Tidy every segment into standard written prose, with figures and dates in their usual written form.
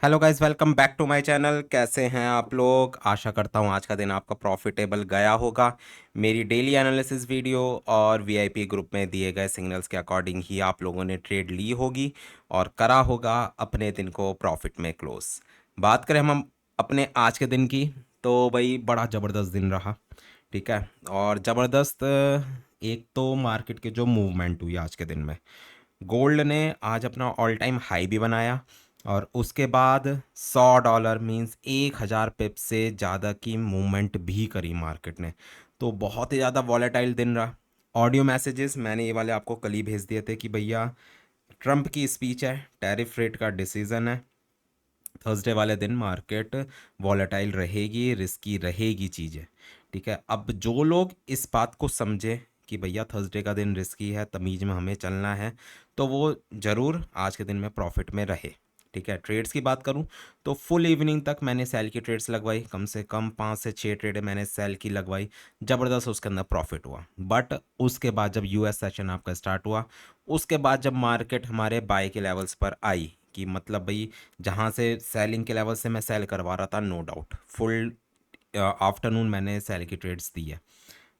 Hello guys, welcome back to my channel. कैसे हैं आप लोग? आशा करता हूं आज का दिन आपका प्रॉफिटेबल गया होगा। मेरी डेली एनालिसिस वीडियो और वीआईपी ग्रुप में दिए गए सिग्नल्स के अकॉर्डिंग ही आप लोगों ने ट्रेड ली होगी और करा होगा अपने दिन को प्रॉफिट में क्लोज। बात करें हम अपने आज के दिन की, तो भाई बड़ा ज़बरदस्त दिन रहा। ठीक है। और ज़बरदस्त एक तो मार्केट के जो मूवमेंट हुई आज के दिन में, गोल्ड ने आज अपना ऑल टाइम हाई भी बनाया और उसके बाद $100 मींस 1000 पिप से ज़्यादा की मूवमेंट भी करी मार्केट ने। तो बहुत ही ज़्यादा वॉलेटाइल दिन रहा। ऑडियो मैसेजेस मैंने ये वाले आपको कल ही भेज दिए थे कि भैया ट्रंप की स्पीच है, टैरिफ रेट का डिसीजन है, थर्सडे वाले दिन मार्केट वॉलेटाइल रहेगी, रिस्की रहेगी चीज़ें। ठीक है। अब जो लोग इस बात को समझे कि भैया थर्सडे का दिन रिस्की है, तमीज़ में हमें चलना है, तो वो ज़रूर आज के दिन में प्रॉफिट में रहे। ठीक है। ट्रेड्स की बात करूं तो फुल इवनिंग तक मैंने सेल की ट्रेड्स लगवाई, कम से कम 5 से 6 ट्रेड मैंने सेल की लगवाई। ज़बरदस्त उसके अंदर प्रॉफिट हुआ। बट उसके बाद जब यूएस सेशन आपका स्टार्ट हुआ, उसके बाद जब मार्केट हमारे बाय के लेवल्स पर आई, कि मतलब भाई जहाँ से सेलिंग के लेवल से मैं सेल करवा रहा था, नो डाउट फुल आफ्टरनून मैंने सेल की ट्रेड्स दी है।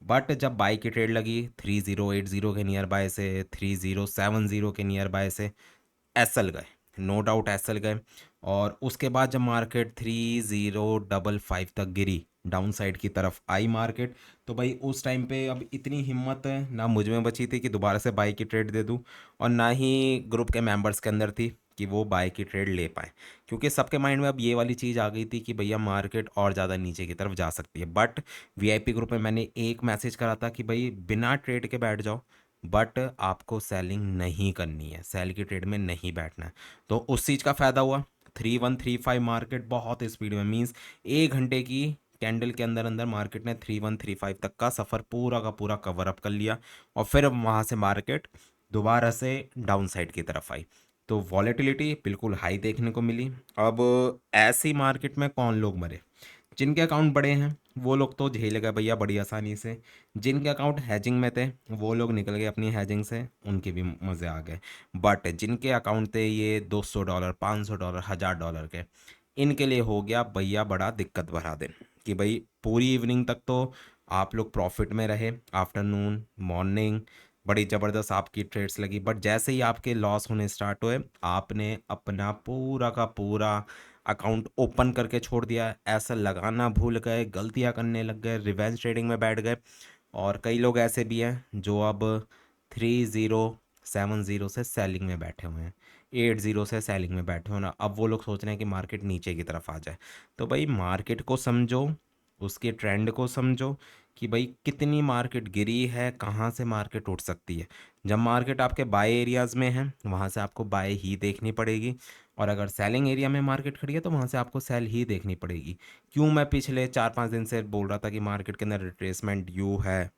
बट जब बाई की ट्रेड लगी 3080 के नियर बाय से, 3070 के नियर बाय से एसएल गए, नो डाउट एसएल गए। और उसके बाद जब मार्केट 3055 तक गिरी, डाउन साइड की तरफ आई मार्केट, तो भाई उस टाइम पे अब इतनी हिम्मत ना मुझ में बची थी कि दोबारा से बाई की ट्रेड दे दूं, और ना ही ग्रुप के मेंबर्स के अंदर थी कि वो बाय की ट्रेड ले पाए। क्योंकि सबके माइंड में अब ये वाली चीज़ आ गई थी कि भैया मार्केट और ज़्यादा नीचे की तरफ जा सकती है। बट वीआईपी ग्रुप में मैंने एक मैसेज करा था कि भाई बिना ट्रेड के बैठ जाओ, बट आपको सेलिंग नहीं करनी है, सेल की ट्रेड में नहीं बैठना है। तो उस चीज़ का फ़ायदा हुआ। 3135 मार्केट बहुत स्पीड में, मीन्स 1 घंटे की कैंडल के अंदर अंदर मार्केट ने 3135 तक का सफ़र पूरा का पूरा कवर अप कर लिया। और फिर वहाँ से मार्केट दोबारा से डाउन साइड की तरफ आई। तो वॉलेटिलिटी बिल्कुल हाई देखने को मिली। अब ऐसी मार्केट में कौन लोग मरे? जिनके अकाउंट बड़े हैं वो लोग तो झेल गए भैया बड़ी आसानी से। जिनके अकाउंट हैजिंग में थे वो लोग निकल गए अपनी हैजिंग से, उनके भी मज़े आ गए। बट जिनके अकाउंट थे ये $200, $500, $1000 के, इनके लिए हो गया भैया बड़ा दिक्कत भरा दिन। कि भाई पूरी इवनिंग तक तो आप लोग प्रॉफिट में रहे, आफ्टरनून मॉर्निंग बड़ी ज़बरदस्त आपकी ट्रेड्स लगी, बट जैसे ही आपके लॉस होने स्टार्ट हुए आपने अपना पूरा का पूरा अकाउंट ओपन करके छोड़ दिया। ऐसा लगाना भूल गए, गलतियां करने लग गए, रिवेंज ट्रेडिंग में बैठ गए। और कई लोग ऐसे भी हैं जो अब 3070 से सेलिंग में बैठे हुए हैं, 80 से सेलिंग में बैठे हो ना। अब वो लोग सोच रहे हैं कि मार्केट नीचे की तरफ आ जाए। तो भाई मार्केट को समझो, उसके ट्रेंड को समझो कि भाई कितनी मार्केट गिरी है, कहाँ से मार्केट उठ सकती है। जब मार्केट आपके बाय एरियाज़ में है वहाँ से आपको बाय ही देखनी पड़ेगी, और अगर सेलिंग एरिया में मार्केट खड़ी है तो वहाँ से आपको सेल ही देखनी पड़ेगी। क्यों मैं पिछले 4-5 दिन से बोल रहा था कि मार्केट के अंदर रिट्रेसमेंट ड्यू है,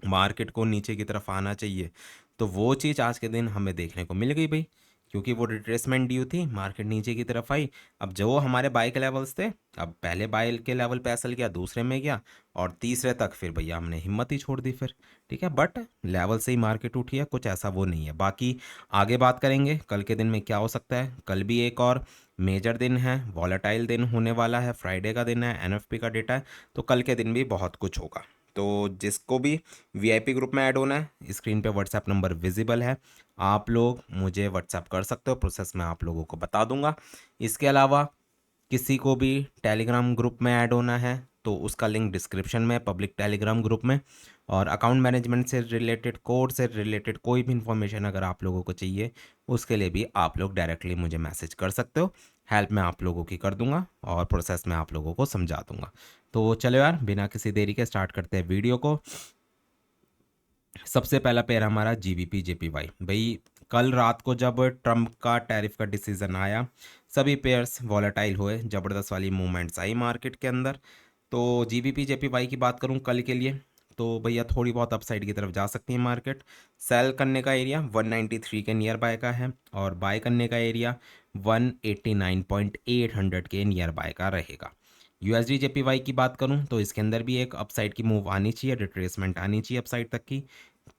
मार्केट को नीचे की तरफ आना चाहिए, तो वो चीज़ आज के दिन हमें देखने को मिल गई भाई। क्योंकि वो रिट्रेसमेंट ड्यू थी, मार्केट नीचे की तरफ आई। अब जो हमारे बाय के लेवल्स थे, अब पहले बाय के लेवल पे एसल गया, दूसरे में गया, और तीसरे तक फिर भैया हमने हिम्मत ही छोड़ दी फिर। ठीक है। बट लेवल से ही मार्केट उठी है, कुछ ऐसा वो नहीं है। बाकी आगे बात करेंगे कल के दिन में क्या हो सकता है। कल भी एक और मेजर दिन है, वॉलेटाइल दिन होने वाला है, फ्राइडे का दिन है, एनएफपी का डेटा है। तो कल के दिन भी बहुत कुछ होगा। तो जिसको भी वीआईपी ग्रुप में ऐड होना है, स्क्रीन पे व्हाट्सएप नंबर विजिबल है, आप लोग मुझे व्हाट्सएप कर सकते हो, प्रोसेस मैं आप लोगों को बता दूंगा। इसके अलावा किसी को भी टेलीग्राम ग्रुप में ऐड होना है तो उसका लिंक डिस्क्रिप्शन में है, पब्लिक टेलीग्राम ग्रुप में। और अकाउंट मैनेजमेंट से रिलेटेड, कोड से रिलेटेड कोई भी इन्फॉर्मेशन अगर आप लोगों को चाहिए, उसके लिए भी आप लोग डायरेक्टली मुझे मैसेज कर सकते हो। हेल्प मैं आप लोगों की कर दूंगा और प्रोसेस मैं आप लोगों को समझा दूंगा। तो चलो यार, बिना किसी देरी के स्टार्ट करते हैं वीडियो को। सबसे पहला पेयर हमारा जीबीपी जेपीवाई। भाई कल रात को जब ट्रम्प का टैरिफ का डिसीजन आया, सभी पेयर्स वॉलेटाइल हुए, ज़बरदस्त वाली मूवमेंट्स आई मार्केट के अंदर। तो जीबीपी जेपीवाई की बात करूं कल के लिए, तो भैया थोड़ी बहुत अपसाइड की तरफ जा सकती है मार्केट। सेल करने का एरिया 193 के नियर बाय का है, और बाय करने का एरिया 189.800 के नियर बाय का रहेगा। यूएसडी जेपीवाई की बात करूं तो इसके अंदर भी एक अपसाइड की मूव आनी चाहिए, रिट्रेसमेंट आनी चाहिए अपसाइड तक की।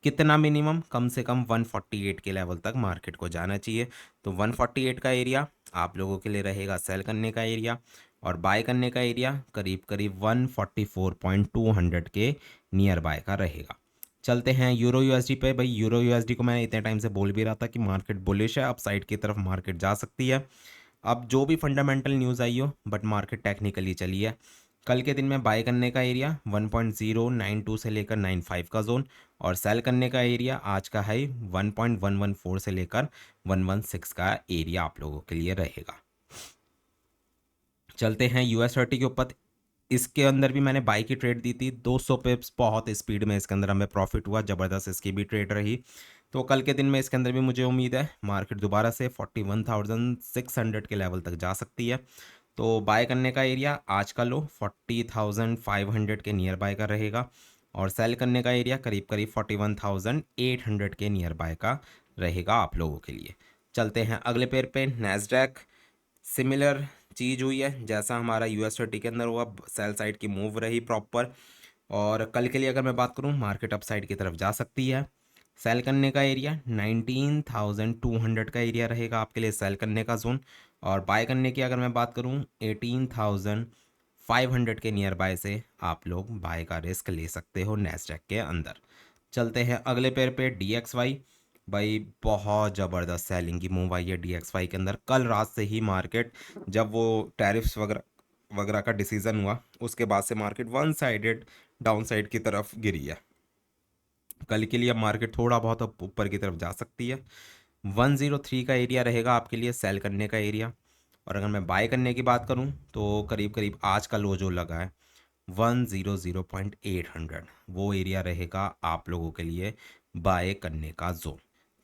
कितना मिनिमम? कम से कम 148 के लेवल तक मार्केट को जाना चाहिए। तो 148 का एरिया आप लोगों के लिए रहेगा सेल करने का एरिया, और बाय करने का एरिया करीब करीब 144.200 के नियर बाय का रहेगा। चलते हैं यूरो यूएसडी पे। भाई यूरो यूएसडी को मैं इतने टाइम से बोल भी रहा था कि मार्केट बुलिश है, अप साइड की तरफ मार्केट जा सकती है। अब जो भी फंडामेंटल न्यूज़ आई हो, बट मार्केट टेक्निकली चली है। कल के दिन में बाय करने का एरिया 1.092 से लेकर 95 का जोन, और सेल करने का एरिया आज का है 1.114 से लेकर 116 का एरिया आप लोगों के लिए रहेगा। चलते हैं US30 के ऊपर। इसके अंदर भी मैंने बाई की ट्रेड दी थी 200 पिप्स, बहुत स्पीड में इसके अंदर हमें प्रॉफिट हुआ, ज़बरदस्त इसकी भी ट्रेड रही। तो कल के दिन में इसके अंदर भी मुझे उम्मीद है मार्केट दोबारा से 41,600 के लेवल तक जा सकती है। तो बाय करने का एरिया आज का लो 40,500 के नियर बाय का रहेगा, और सेल करने का एरिया करीब करीब 41,800 के नियर बाय का रहेगा आप लोगों के लिए। चलते हैं अगले पेयर पे, नैस्डैक। सिमिलर चीज़ हुई है जैसा हमारा US30 के अंदर हुआ, सेल साइड की मूव रही प्रॉपर। और कल के लिए अगर मैं बात करूं, मार्केट अप साइड की तरफ जा सकती है। सेल करने का एरिया 19,200 का एरिया रहेगा आपके लिए सेल करने का जोन, और बाय करने की अगर मैं बात करूं 18,500 के नियर बाय से आप लोग बाय का रिस्क ले सकते हो नैस्डैक के अंदर। चलते हैं अगले पेयर पे, DXY। भाई बहुत ज़बरदस्त सेलिंग की मूव आई है DXY के अंदर। कल रात से ही मार्केट, जब वो टैरिफ्स वगैरह वगैरह का डिसीज़न हुआ, उसके बाद से market one sided down side की तरफ गिरी है। कल के लिए अब मार्केट थोड़ा बहुत अब ऊपर की तरफ जा सकती है। 103 का एरिया रहेगा आपके लिए सेल करने का एरिया, और अगर मैं बाय करने की बात करूं तो करीब करीब आज का लो जो लगा है 100.800, वो एरिया रहेगा आप लोगों के लिए बाय करने का जोन।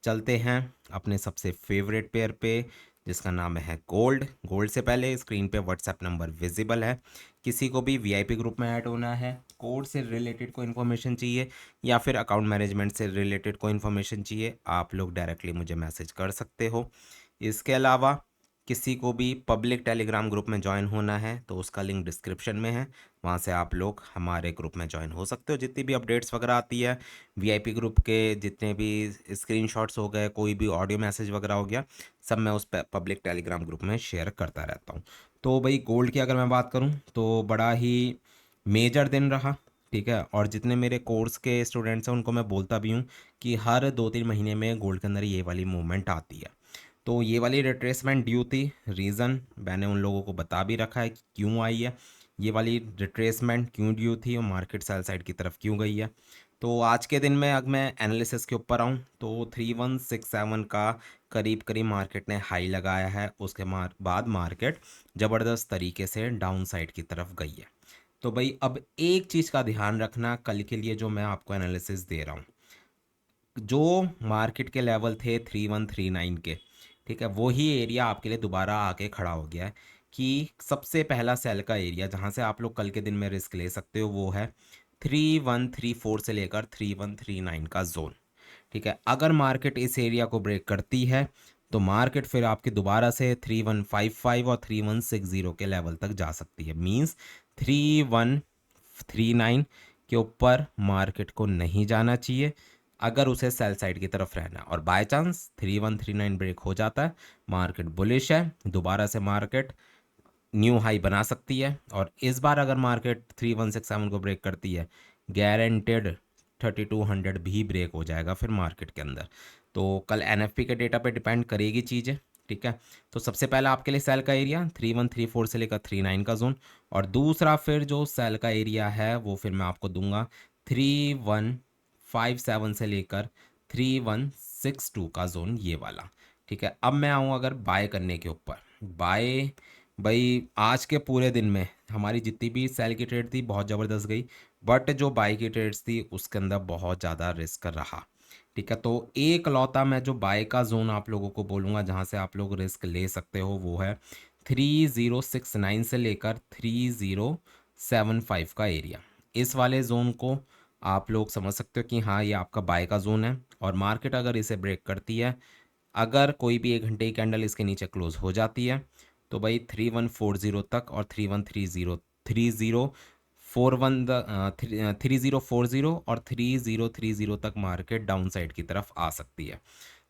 चलते हैं अपने सबसे फेवरेट पेयर पे, जिसका नाम है गोल्ड। गोल्ड से पहले स्क्रीन पे व्हाट्सएप नंबर विजिबल है। किसी को भी VIP ग्रुप में ऐड होना है, कोड से रिलेटेड कोई इन्फॉर्मेशन चाहिए, या फिर अकाउंट मैनेजमेंट से रिलेटेड कोई इन्फॉर्मेशन चाहिए, आप लोग डायरेक्टली मुझे मैसेज कर सकते हो। इसके अलावा किसी को भी पब्लिक टेलीग्राम ग्रुप में ज्वाइन होना है तो उसका लिंक डिस्क्रिप्शन में है, वहाँ से आप लोग हमारे ग्रुप में ज्वाइन हो सकते हो। जितनी भी अपडेट्स वगैरह आती है VIP ग्रुप के, जितने भी स्क्रीनशॉट्स हो गए, कोई भी ऑडियो मैसेज वगैरह हो गया, सब मैं उस पब्लिक टेलीग्राम ग्रुप में शेयर करता रहता हूँ। तो भाई गोल्ड की अगर मैं बात करूँ तो बड़ा ही मेजर दिन रहा, ठीक है। और जितने मेरे कोर्स के स्टूडेंट्स हैं उनको मैं बोलता भी हूँ कि हर 2-3 महीने में गोल्ड के अंदर ये वाली मूवमेंट आती है। तो ये वाली रिट्रेसमेंट ड्यू थी, रीज़न मैंने उन लोगों को बता भी रखा है कि क्यों आई है ये वाली रिट्रेसमेंट, क्यों ड्यू थी, और मार्केट सेल साइड की तरफ क्यों गई है। तो आज के दिन में अगर मैं एनालिसिस के ऊपर आऊँ तो 3167 का करीब करीब मार्केट ने हाई लगाया है, उसके बाद मार्केट ज़बरदस्त तरीके से डाउन साइड की तरफ गई है। तो भाई अब एक चीज़ का ध्यान रखना कल के लिए जो मैं आपको एनालिसिस दे रहा हूँ, जो मार्केट के लेवल थे 3139 के, ठीक है, वही एरिया आपके लिए दोबारा आके खड़ा हो गया है कि सबसे पहला सेल का एरिया जहाँ से आप लोग कल के दिन में रिस्क ले सकते हो वो है 3134 से लेकर 3139 का जोन, ठीक है। अगर मार्केट इस एरिया को ब्रेक करती है तो मार्केट फिर आपकी दोबारा से 3155 और 3160 के लेवल तक जा सकती है। मींस 3139 के ऊपर मार्केट को नहीं जाना चाहिए अगर उसे सेल साइड की तरफ रहना। और बाय चांस 3139 ब्रेक हो जाता है, मार्केट बुलिश है, दोबारा से मार्केट न्यू हाई बना सकती है। और इस बार अगर मार्केट 3167 को ब्रेक करती है, गारंटेड 3200 भी ब्रेक हो जाएगा फिर मार्केट के अंदर। तो कल NFP के डेटा पे डिपेंड करेगी चीज़ें, ठीक है। तो सबसे पहला आपके लिए सेल का एरिया 3134 से लेकर 39 का जोन, और दूसरा फिर जो सेल का एरिया है वो फिर मैं आपको दूंगा 3157 से लेकर 3162 का जोन, ये वाला, ठीक है। अब मैं आऊँ अगर बाय करने के ऊपर, बाय भाई आज के पूरे दिन में हमारी जितनी भी सेल की ट्रेड थी बहुत ज़बरदस्त गई, बट जो बाई की ट्रेड्स थी उसके अंदर बहुत ज़्यादा रिस्क रहा, ठीक है। तो एक लौता मैं जो बाय का जोन आप लोगों को बोलूँगा जहाँ से आप लोग रिस्क ले सकते हो वो है 3069 से लेकर 3075 का एरिया। इस वाले जोन को आप लोग समझ सकते हो कि हाँ ये आपका बाय का जोन है, और मार्केट अगर इसे ब्रेक करती है, अगर कोई भी 1 घंटे की कैंडल इसके नीचे क्लोज हो जाती है, तो भाई 3140 तक और 3040 और 3030 तक मार्केट डाउन साइड की तरफ आ सकती है।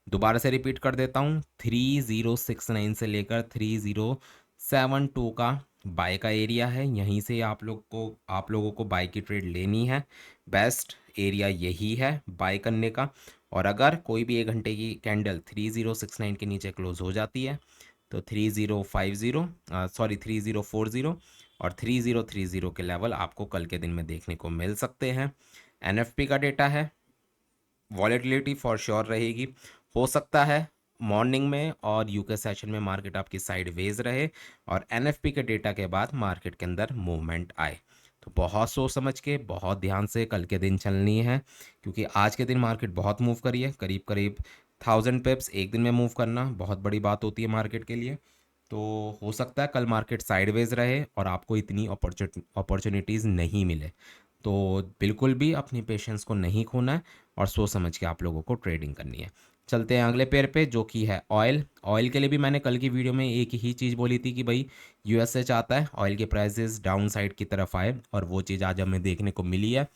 दोबारा से रिपीट कर देता हूँ, 3069 से लेकर 3072 का बाय का एरिया है। यहीं से आप लोगों को बाय की ट्रेड लेनी है। बेस्ट एरिया यही है बाय करने का। और अगर कोई भी 1 घंटे की कैंडल 3069 के नीचे क्लोज हो जाती है तो 3040 और 3030 के लेवल आपको कल के दिन में देखने को मिल सकते हैं। एनएफपी का डेटा है, वॉलेटिलिटी फॉर श्योर रहेगी। हो सकता है मॉर्निंग में और यूके सेशन में मार्केट आपकी साइड वेज रहे और एनएफपी के डेटा के बाद मार्केट के अंदर मूवमेंट आए। तो बहुत सोच समझ के, बहुत ध्यान से कल के दिन चलनी है, क्योंकि आज के दिन मार्केट बहुत मूव करी है। करीब करीब 1000 पिप्स एक दिन में मूव करना बहुत बड़ी बात होती है मार्केट के लिए। तो हो सकता है कल मार्केट साइडवेज रहे और आपको इतनी अपॉर्चुनिटीज़ नहीं मिले। तो बिल्कुल भी अपनी पेशेंस को नहीं खोना है और सोच समझ के आप लोगों को ट्रेडिंग करनी है। चलते हैं अगले पेयर पे, जो कि है ऑयल। ऑयल के लिए भी मैंने कल की वीडियो में एक ही चीज़ बोली थी कि भाई यूएस से चाहता है ऑयल के प्राइसेस डाउन साइड की तरफ आए, और वो चीज़ आज हमें देखने को मिली है।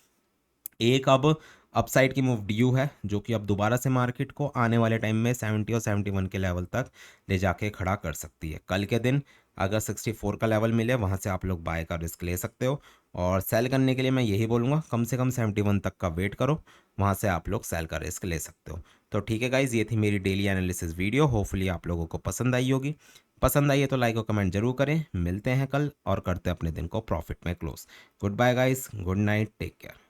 एक अब अपसाइड की मूव ड्यू है, जो कि अब दोबारा से मार्केट को आने वाले टाइम में 70 और 71 के लेवल तक ले जाके खड़ा कर सकती है। कल के दिन अगर 64 का लेवल मिले वहाँ से आप लोग बाय का रिस्क ले सकते हो, और सेल करने के लिए मैं यही बोलूँगा कम से कम 71 तक का वेट करो, वहाँ से आप लोग सेल का रिस्क ले सकते हो। तो ठीक है गाइज, ये थी मेरी डेली एनालिसिस वीडियो। होपफुली आप लोगों को पसंद आई होगी। पसंद आई है तो लाइक और कमेंट जरूर करें। मिलते हैं कल और करते हैं अपने दिन को प्रॉफिट में close. Good bye guys, good night, take care.